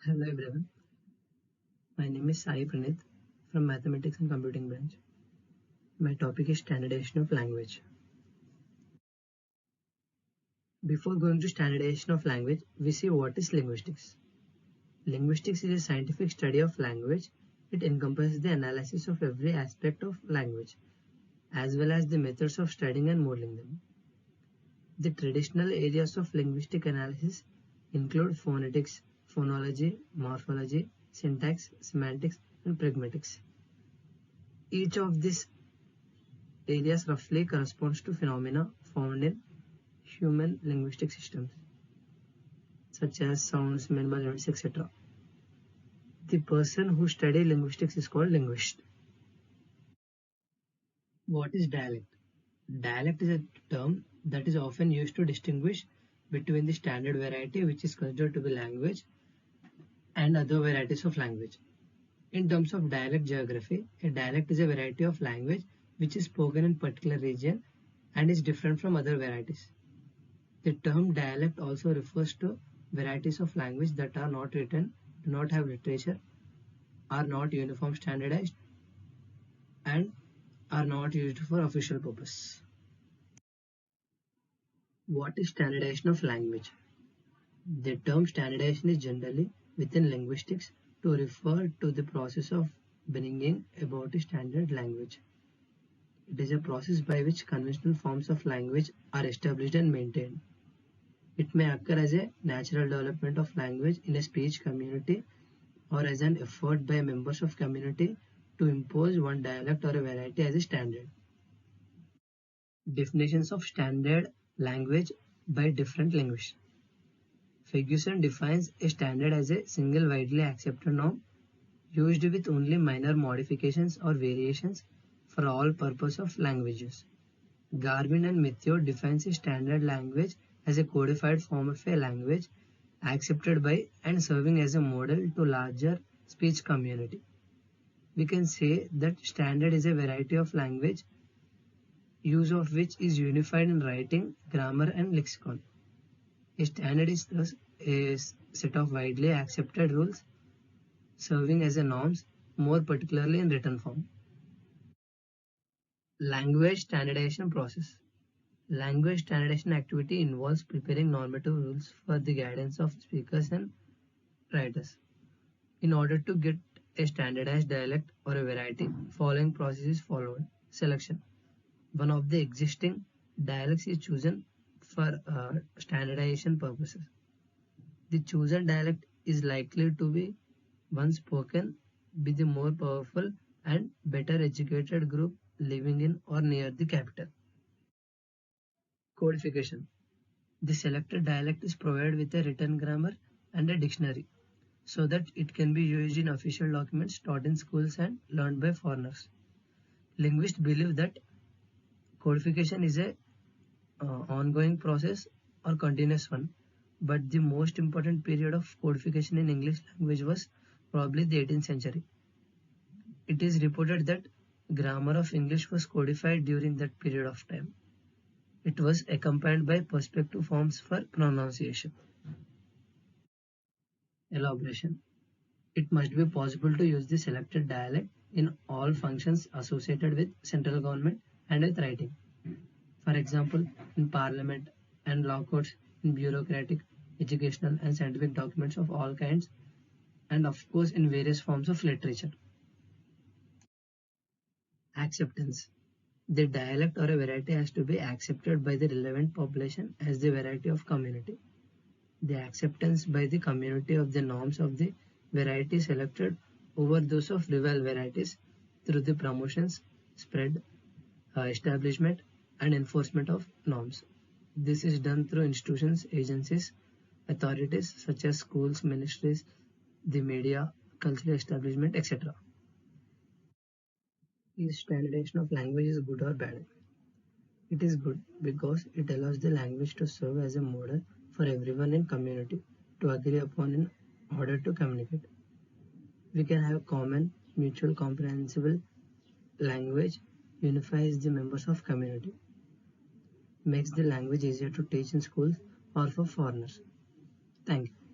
Hello everyone, my name is Sai Pranith from Mathematics and Computing branch. My topic is standardization of language. Before going to standardization of language, we see what is linguistics. Linguistics is a scientific study of language. It encompasses the analysis of every aspect of language, as well as the methods of studying and modeling them. The traditional areas of linguistic analysis include phonetics, phonology, morphology, syntax, semantics, and pragmatics. Each of these areas roughly corresponds to phenomena found in human linguistic systems, such as sounds, minimal units, etc. The person who studies linguistics is called linguist. What is dialect? Dialect is a term that is often used to distinguish between the standard variety, which is considered to be language, and other varieties of language. In terms of dialect geography, a dialect is a variety of language which is spoken in a particular region and is different from other varieties. The term dialect also refers to varieties of language that are not written, do not have literature, are not uniform standardized, and are not used for official purpose. What is standardization of language? The term standardization is generally within linguistics to refer to the process of bringing about a standard language. It is a process by which conventional forms of language are established and maintained. It may occur as a natural development of language in a speech community or as an effort by members of community to impose one dialect or a variety as a standard. Definitions of standard language by different linguists. Ferguson defines a standard as a single widely accepted norm used with only minor modifications or variations for all purposes of language use. Garvin and Mithio defines a standard language as a codified form of a language accepted by and serving as a model to larger speech community. We can say that standard is a variety of language use of which is unified in writing, grammar and lexicon. A standard is thus a set of widely accepted rules serving as a norms, more particularly in written form. Language standardization process. Language standardization activity involves preparing normative rules for the guidance of speakers and writers. In order to get a standardized dialect or a variety, following process is followed. Selection. One of the existing dialects is chosen for standardization purposes. The chosen dialect is likely to be one spoken by the more powerful and better educated group living in or near the capital. Codification. The selected dialect is provided with a written grammar and a dictionary so that it can be used in official documents taught in schools and learned by foreigners. Linguists believe that codification is a ongoing process or continuous one, but the most important period of codification in English language was probably the 18th century. It is reported that grammar of English was codified during that period of time. It was accompanied by perspective forms for pronunciation. Elaboration. It must be possible to use the selected dialect in all functions associated with central government and with writing. For example, in parliament and law courts, in bureaucratic, educational and scientific documents of all kinds, and of course in various forms of literature. Acceptance. The dialect or a variety has to be accepted by the relevant population as the variety of community. The acceptance by the community of the norms of the variety selected over those of rival varieties through the promotions, spread, establishment and enforcement of norms. This is done through institutions, agencies, authorities such as schools, ministries, the media, cultural establishment, etc. Is standardization of language is good or bad? It is good because it allows the language to serve as a model for everyone in community to agree upon in order to communicate. We can have common, mutual, comprehensible language unifies the members of community, makes the language easier to teach in schools or for foreigners. Thank you.